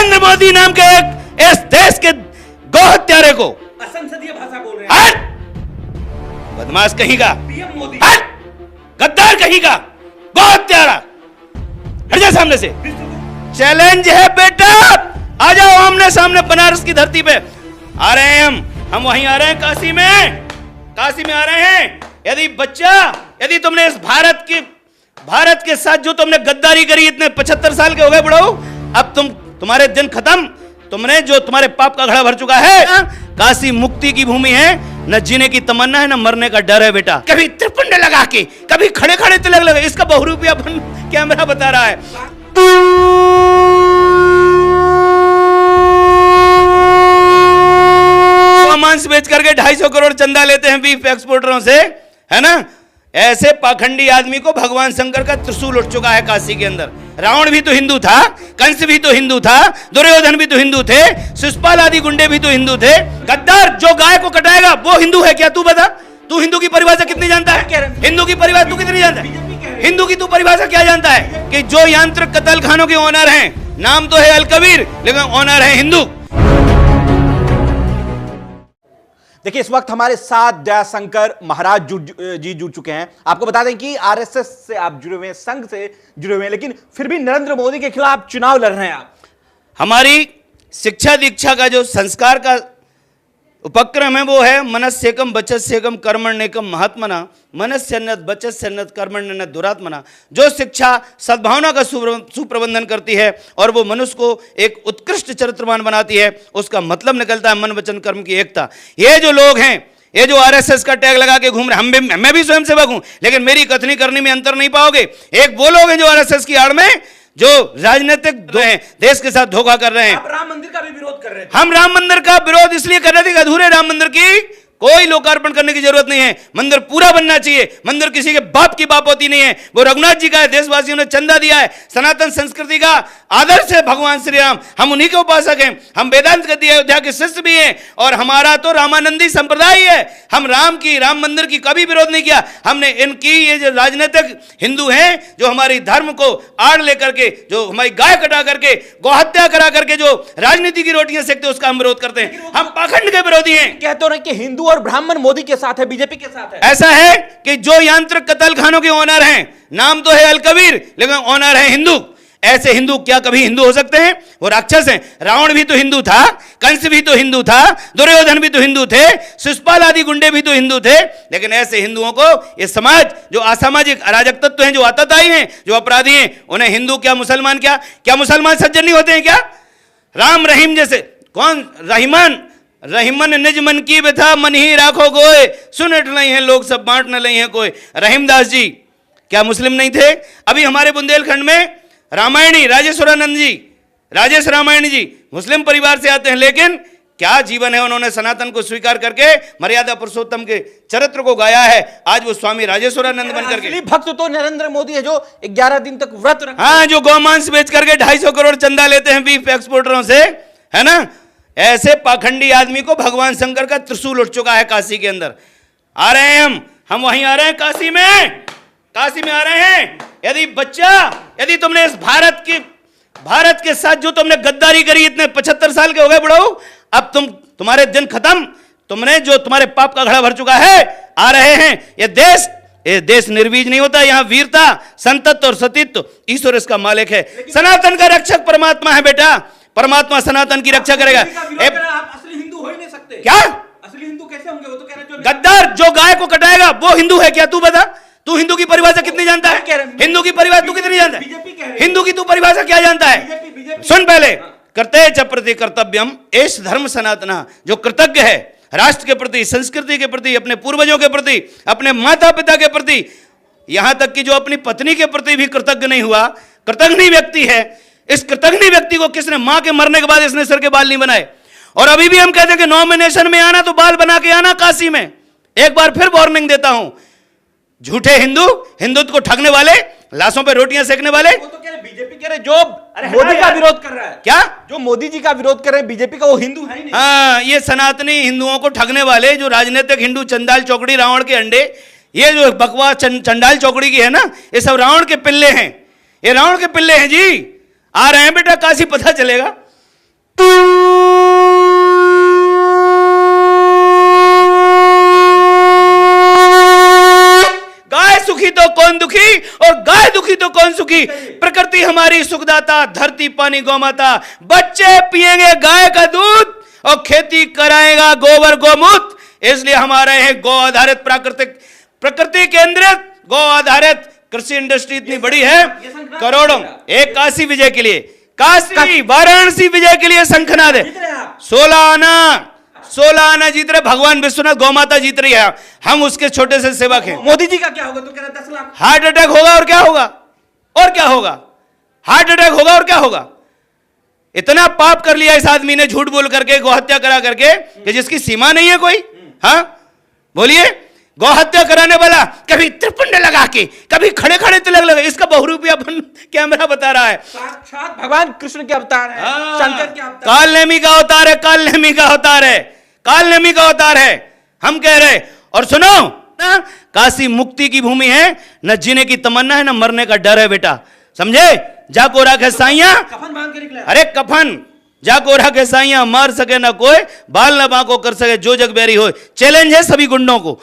नरेंद्र मोदी नाम के एक इस देश के गौ हत्यारे को असंसदीय भाषा बोल रहे हैं। हट बदमाश कहीं का, पीएम मोदी हट गद्दार कहीं का, गौ हत्यारा, हट जा सामने से। चैलेंज है बेटा, आ जाओ आमने सामने बनारस की धरती पे। आ रहे हैं हम वहीं आ रहे हैं, काशी में आ रहे हैं। यदि तुमने इस भारत के साथ जो तुमने गद्दारी करी, इतने 75 साल के हो गए बुढ़ाऊ, अब तुम्हारे दिन खत्म। तुम्हारे पाप का घड़ा भर चुका है। काशी मुक्ति की भूमि है, न जीने की तमन्ना है, न मरने का डर है बेटा। कभी त्रिपुंड लगा के, कभी खड़े खड़े तिलक लगे, इसका बहुरूपिया कैमरा बता रहा है। मांस बेच करके 250 करोड़ चंदा लेते हैं बीफ एक्सपोर्टरों से, है ना। ऐसे पाखंडी आदमी को भगवान शंकर का त्रिशूल उठ चुका है काशी के अंदर। रावण भी तो हिंदू था, कंस भी तो हिंदू था, दुर्योधन भी तो हिंदू थे, शिशुपाल आदि गुंडे भी तो हिंदू थे। गद्दार जो गाय को कटाएगा वो हिंदू है क्या? तू बता, तू हिंदू की परिभाषा कितनी जानता है? हिंदू की परिभाषा तू कितनी जानता है? हिंदू की तू परिभाषा क्या जानता है? कि जो यांत्रिक कत्ल खानों के ओनर हैं, नाम तो है अलकबीर लेकिन ओनर है हिंदू। देखिए, इस वक्त हमारे साथ दयाशंकर महाराज जी जुड़ चुके हैं। आपको बता दें कि आरएसएस से आप जुड़े हुए हैं, संघ से जुड़े हुए हैं, लेकिन फिर भी नरेंद्र मोदी के खिलाफ चुनाव लड़ रहे हैं आप। हमारी शिक्षा दीक्षा का जो संस्कार का उपक्रम है वो है मनस्येकम वचस्येकम कर्मण्येकम महात्मना, मनस्यन्नत वचस्यन्नत कर्मण्यन्नत दुरात्मना। जो शिक्षा सद्भावना का सुप्रबंधन करती है और वो मनुष्य को एक उत्कृष्ट चरित्रवान बनाती है, उसका मतलब निकलता है मन वचन कर्म की एकता। ये जो लोग हैं, ये जो आरएसएस का टैग लगा के घूम रहे, मैं भी स्वयंसेवक हूं, लेकिन मेरी कथनी करने में अंतर नहीं पाओगे। एक वो लोग हैं जो आरएसएस की आड़ में जो राजनीतिक देश के साथ धोखा कर रहे हैं। आप राम मंदिर का भी विरोध कर रहे थे। हम राम मंदिर का विरोध इसलिए कर रहे थे कि अधूरे राम मंदिर की कोई लोकार्पण करने की जरूरत नहीं है। मंदिर पूरा बनना चाहिए। मंदिर किसी के बाप की बाप होती नहीं है, वो रघुनाथ जी का है, देशवासियों ने चंदा दिया है। सनातन संस्कृति का आदर्श है भगवान श्री राम, हम उन्हीं के उपासक हैं। हम वेदांत गद्दी अयोध्या के शिष्य भी हैं और हमारा तो रामानंदी संप्रदाय है। हम राम मंदिर की कभी विरोध नहीं किया। हमने इनकी ये जो राजनीतिक हिंदू हैं जो हमारी धर्म को आड़ लेकर के, जो हमारी गाय कटा करके, गौहत्या करा करके जो राजनीति की रोटियां सेकते, उसका हम विरोध करते हैं। हम पाखंड के विरोधी हैं। कहते हो कि हिंदू और ब्राह्मण मोदी के साथ है, बीजेपी के साथ है। ऐसा है कि जो यांत्रिक कत्ल खानों के ओनर हैं, नाम तो है अलकबीर लेकिन ओनर है हिंदू। ऐसे हिंदू क्या कभी हिंदू हो सकते हैं? वो राक्षस हैं। रावण भी तो हिंदू था, कंस भी तो हिंदू था, दुर्योधन भी तो हिंदू थे, शिशुपाल आदि गुंडे भी तो हिंदू थे। लेकिन ऐसे हिंदुओं को ये समाज जो असामाजिक अराजक तत्व हैं, जो आतताई हैं, जो अपराधी हैं, उन्हें हिंदू क्या मुसलमान क्या मुसलमान सज्जन नहीं होते हैं क्या? राम रहीम जैसे कौन रहीमन निज मन की व्यथा मन ही राखो गोए, सुनट नहीं है लोग सब बांट न नहीं है कोई। रहीमदास जी क्या मुस्लिम नहीं थे? अभी हमारे बुंदेलखंड में रामायणी राजेश रामायणी जी मुस्लिम परिवार से आते हैं, लेकिन क्या जीवन है। उन्होंने सनातन को स्वीकार करके मर्यादा पुरुषोत्तम के चरित्र को गाया है। आज वो स्वामी राजेश्वरानंद बन करके भक्त तो नरेंद्र मोदी है जो 11 दिन तक व्रत रखते हैं। हाँ, जो गौमांस बेच करके 250 करोड़ चंदा लेते हैं बीफ एक्सपोर्टरों से, है ना। ऐसे पाखंडी आदमी को भगवान शंकर का त्रिशूल उठ चुका है काशी के अंदर। आ रहे हैं हम वहीं आ रहे हैं, काशी में आ रहे हैं। यदि तुमने इस भारत के साथ जो तुमने गद्दारी करी, इतने 75 साल के हो गए बुढ़ाऊ, अब तुम्हारे दिन खत्म। तुम्हारे पाप का घड़ा भर चुका है। आ रहे हैं। ये देश निर्वीज नहीं होता। यहाँ वीरता, संतत्व और सतीत्व ईश्वर इसका मालिक है। सनातन का रक्षक परमात्मा है बेटा। परमात्मा सनातन की रक्षा करेगा। आप असली हिंदू हो ही नहीं सकते। क्या असली हिंदू कैसे होंगे? वो तो कह रहे गद्दार जो गाय को कटाएगा वो हिंदू है क्या? तू बता, तू हिंदू की परिभाषा कितनी जानता है? हिंदू की परिभाषा तू कितनी जानता है? हिंदू की तू परिभाषा क्या जानता है? सुन पहले, कर्तव्य च प्रति कर्तव्यम एष धर्म सनातना। जो कृतज्ञ है राष्ट्र के प्रति, संस्कृति के प्रति, अपने पूर्वजों के प्रति, अपने माता पिता के प्रति, यहां तक कि जो अपनी पत्नी के प्रति भी कृतज्ञ नहीं हुआ, कृतज्ञ व्यक्ति है। इस कृतज्ञ व्यक्ति को किसने मां के मरने के बाद इसने सिर के बाल नहीं बनाए। और अभी भी हम कहते हैं कि नॉमिनेशन में आना तो बाल बना के आना काशी में। एक बार फिर वार्निंग देता हूं, झूठे हिंदुत्व को ठगने वाले, लाशों पे रोटियां सेकने वाले। वो तो कह रहे बीजेपी कह रहे जो मोदी का विरोध कर रहा है। क्या? जो मोदी जी का विरोध कर रहे हैं बीजेपी का, वो हिंदू है ही नहीं। हाँ, ये सनातनी हिंदुओं को ठगने वाले जो राजनीतिक हिंदू, चंडाल चौकड़ी रावण के अंडे, ये जो बकवास चंडाल चौकड़ी की है ना, ये सब रावण के पिल्ले हैं। ये रावण के पिल्ले हैं जी। आ रहे हैं बेटा काशी, पता चलेगा। गाय सुखी तो कौन दुखी और गाय दुखी तो कौन सुखी। प्रकृति हमारी सुखदाता, धरती पानी गौमाता, बच्चे पिएंगे गाय का दूध और खेती कराएगा गोबर गोमूत्र। इसलिए हमारे है गौ आधारित प्राकृतिक प्रकृति केंद्रित गौ आधारित कृषि इंडस्ट्री इतनी बड़ी है, करोड़ों। एक काशी विजय के लिए, काशी वाराणसी विजय के लिए शंखनाद है। 16 आना जीत रहे भगवान विश्वनाथ, गौ माता जीत रही है, हम उसके छोटे से सेवक हैं। मोदी जी का क्या होगा? तो कह रहा 10 लाख। हार्ट अटैक होगा और क्या होगा, और क्या होगा, हार्ट अटैक होगा और क्या होगा। इतना पाप कर लिया इस आदमी ने, झूठ बोल करके, गौ हत्या करा करके, कि जिसकी सीमा नहीं है कोई। हाँ बोलिए, गौ हत्या कराने वाला कभी त्रिपुंड लगा के, कभी खड़े खड़े तिलक लगा, इसका बहुरूपिया कैमरा बता रहा है साक्षात भगवान कृष्ण के अवतार है, शंकर के अवतार, कालनेमी का अवतार है, कालनेमी का अवतार है, कालनेमी का अवतार है, हम कह रहे। और सुनो ना, काशी मुक्ति की भूमि है, न जीने की तमन्ना है, न मरने का डर है बेटा, समझे। जाको राखे साइया, कफन बांध के निकला। अरे कफन जाको राखे साइया, मार सके ना कोई, बाल न बाको कर सके जो जग बैरी हो। चैलेंज है सभी गुंडों को,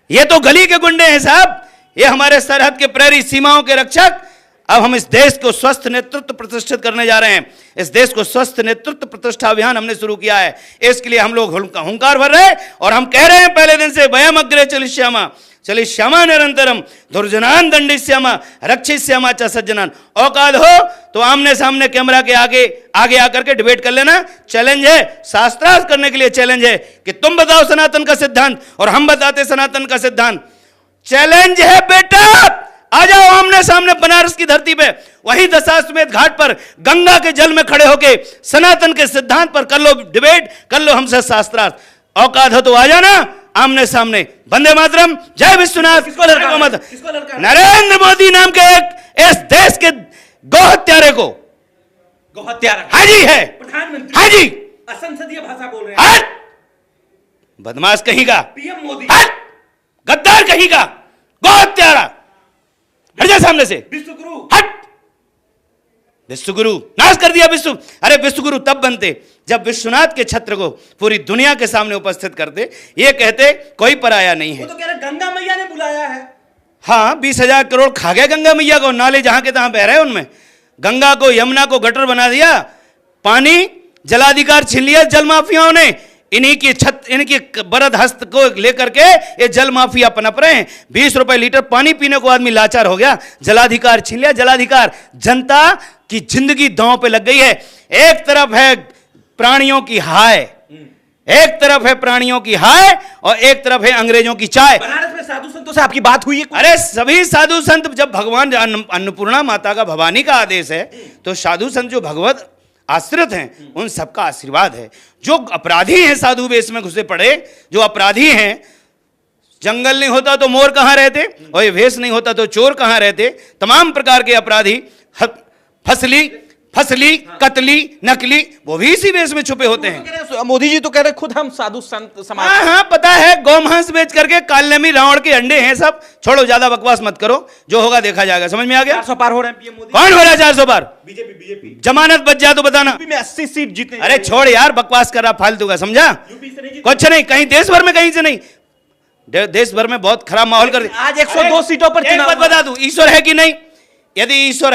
ये तो गली के गुंडे हैं साहब, ये हमारे सरहद के प्रहरी, सीमाओं के रक्षक। अब हम इस देश को स्वस्थ नेतृत्व प्रतिष्ठित करने जा रहे हैं। इस देश को स्वस्थ नेतृत्व प्रतिष्ठा अभियान हमने शुरू किया है। इसके लिए हम लोग हुंकार भर रहे हैं और हम कह रहे हैं पहले दिन से, वयम अग्रे चलिष्यामा चलिष्यामा निरंतरम दुर्जनान दंडिष्यामा रक्षिष्यामा च सज्जनान। औकात हो तो आमने सामने कैमरा के आगे आगे आकर के डिबेट कर लेना। चैलेंज है, शास्त्रार्थ करने के लिए चैलेंज है कि तुम बताओ सनातन का सिद्धांत और हम बताते सनातन का सिद्धांत। चैलेंज है बेटा, आ जाओ आमने सामने बनारस की धरती पे, वहीं दशाश्वमेध घाट पर गंगा के जल में खड़े होके सनातन के सिद्धांत पर कर लो डिबेट, कर लो हमसे शास्त्रार्थ। औकात हो तो आ जाना आमने सामने। वंदे मातरम, जय विश्वनाथ। नरेंद्र मोदी नाम के एक इस देश के गौ हत्यारे को, गौ हत्यारा हाजी है प्रधानमंत्री, हाजी असंसदीय भाषा बोल रहे हैं। हट बदमाश कहीं का, पीएम मोदी, हट गद्दार कहीं का, गौ हत्यारा, हट जा सामने से, विश्वगुरु, हट। विश्वगुरु नाश कर दिया विश्व। अरे विश्वगुरु तब बनते जब विश्वनाथ के छत्र को पूरी दुनिया के सामने उपस्थित करते, ये कहते कोई पराया नहीं है। वो तो कह रहे गंगा मैया ने बुलाया है। हाँ 20,000 करोड़ खा गए गंगा मैया को, नाले जहां के तहां बह रहे उनमें। गंगा को यमुना को गटर बना दिया, पानी जलाधिकार छीन लिया जल माफियाओं ने। इनकी बरद हस्त को लेकर के ये जल माफिया पनप रहे हैं। 20 रुपए लीटर पानी पीने को आदमी लाचार हो गया, जलाधिकार छीन लिया जलाधिकार। जनता की जिंदगी दांव पे लग गई है। एक तरफ है प्राणियों की हाय, एक तरफ है प्राणियों की हाय और एक तरफ है अंग्रेजों की चाय। बनारस में साधु संतों से आपकी बात हुई है? अरे सभी साधु संत, जब भगवान अन्नपूर्णा माता का भवानी का आदेश है तो साधु संत जो भगवत आश्रित हैं उन सबका आशीर्वाद है। जो अपराधी हैं साधु वेश में घुसे पड़े, जो अपराधी हैं, जंगल नहीं होता तो मोर कहां रहते और ये वेश नहीं होता तो चोर कहां रहते। तमाम प्रकार के अपराधी फसली कतली नकली वो भी इसी वेश में छुपे होते हैं। मोदी जी तो कह रहे खुद हम साधु संत समाज। हाँ पता है, गौमांस बेच करके कालनेमी रावण के अंडे हैं सब। छोड़ो, ज्यादा बकवास मत करो, जो होगा देखा जाएगा। समझ में आ गया? 400 पार हो रहे हैं पीएम मोदी। कौन हो रहा है 400 पार? बीजेपी। जमानत बच जाए तो बताना। यूपी में 80 सीट जीतने। अरे छोड़ यार, बकवास कर रहा फालतू का, समझा? यूपी से नहीं जीते। कुछ नहीं, कहीं देश भर में कहीं से नहीं, देश भर में बहुत खराब माहौल कर दिया। आज 102 सीटों पर एक बात बता दूं, ईश्वर है कि नहीं? यदि ईश्वर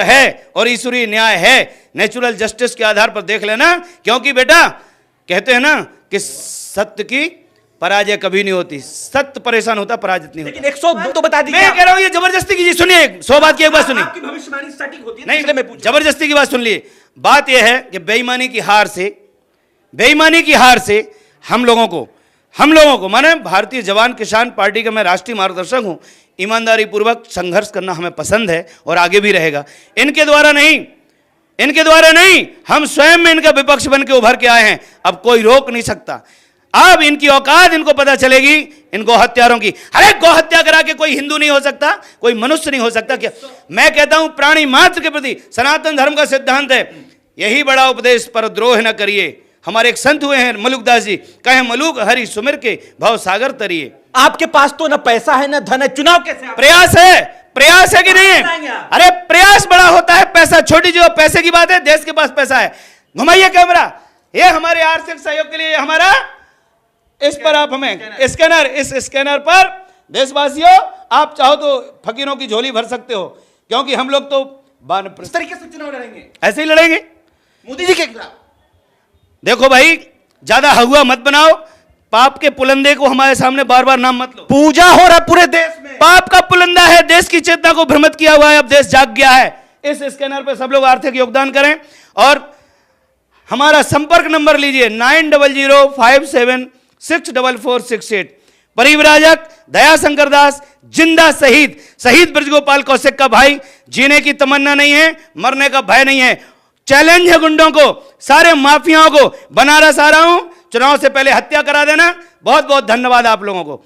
है और ईश्वरीय न्याय है, नेचुरल जस्टिस के आधार पर देख लेना। क्योंकि बेटा कहते हैं ना कि सत्य की पराजय कभी नहीं होती, सत्य परेशान होता, पराजित नहीं होता। 102 तो बता दीजिए। मैं कह रहा हूं ये जबरदस्ती की, सुनिए 100 बात की एक बात सुनिए। आपकी भविष्यवाणी सटीक होती है। नहीं, जबरदस्ती की बात सुन लिए। बात यह है कि बेईमानी की हार से हम लोगों को माने भारतीय जवान किसान पार्टी का मैं राष्ट्रीय मार्गदर्शक हूं। ईमानदारी पूर्वक संघर्ष करना हमें पसंद है और आगे भी रहेगा। इनके द्वारा नहीं, हम स्वयं में इनका विपक्ष बन के उभर के आए हैं। अब कोई रोक नहीं सकता। अब इनकी औकात इनको पता चलेगी, इन गौ हत्यारों की। अरे गौ हत्या करा के कोई हिंदू नहीं हो सकता, कोई मनुष्य नहीं हो सकता क्या? मैं कहता हूं प्राणी मात्र के प्रति सनातन धर्म का सिद्धांत है, यही बड़ा उपदेश, पर द्रोह न करिए। हमारे एक संत हुए हैं मलुकदास जी, कहे मलुक हरि सुमिर के भव सागर तरिए। आपके पास तो न पैसा है न धन है, चुनाव कैसे? प्रयास है कि नहीं है? अरे प्रयास बड़ा होता है, पैसा छोटी जो पैसे की बात है। देश के पास पैसा है, घुमाइए कैमरा, ये हमारे आर्थिक सहयोग के लिए हमारा, इस पर आप हमें स्कैनर, इस स्कैनर पर देशवासियों आप चाहो तो फकीरों की झोली भर सकते हो, क्योंकि हम लोग तो इस तरीके से चुनाव लड़ेंगे, ऐसे ही लड़ेंगे मोदी जी के खिलाफ। देखो भाई, ज्यादा हवा मत बनाओ, पाप के पुलंदे को हमारे सामने बार बार नाम मत लो। पूजा हो रहा है पूरे देश में, पाप का पुलंदा है, देश की चेतना को भ्रमित किया हुआ है, अब देश जाग गया है। इस स्कैनर पे सब लोग आर्थिक योगदान करें और हमारा संपर्क नंबर लीजिए 9005764468। परिव्राजक दयाशंकर दास जिंदा शहीद, शहीद ब्रजगोपाल कौशिक का भाई, जीने की तमन्ना नहीं है, मरने का भय नहीं है। चैलेंज है गुंडों को, सारे माफियाओं को, बनारस आ रहा हूं, चुनाव से पहले हत्या करा देना। बहुत बहुत धन्यवाद आप लोगों को।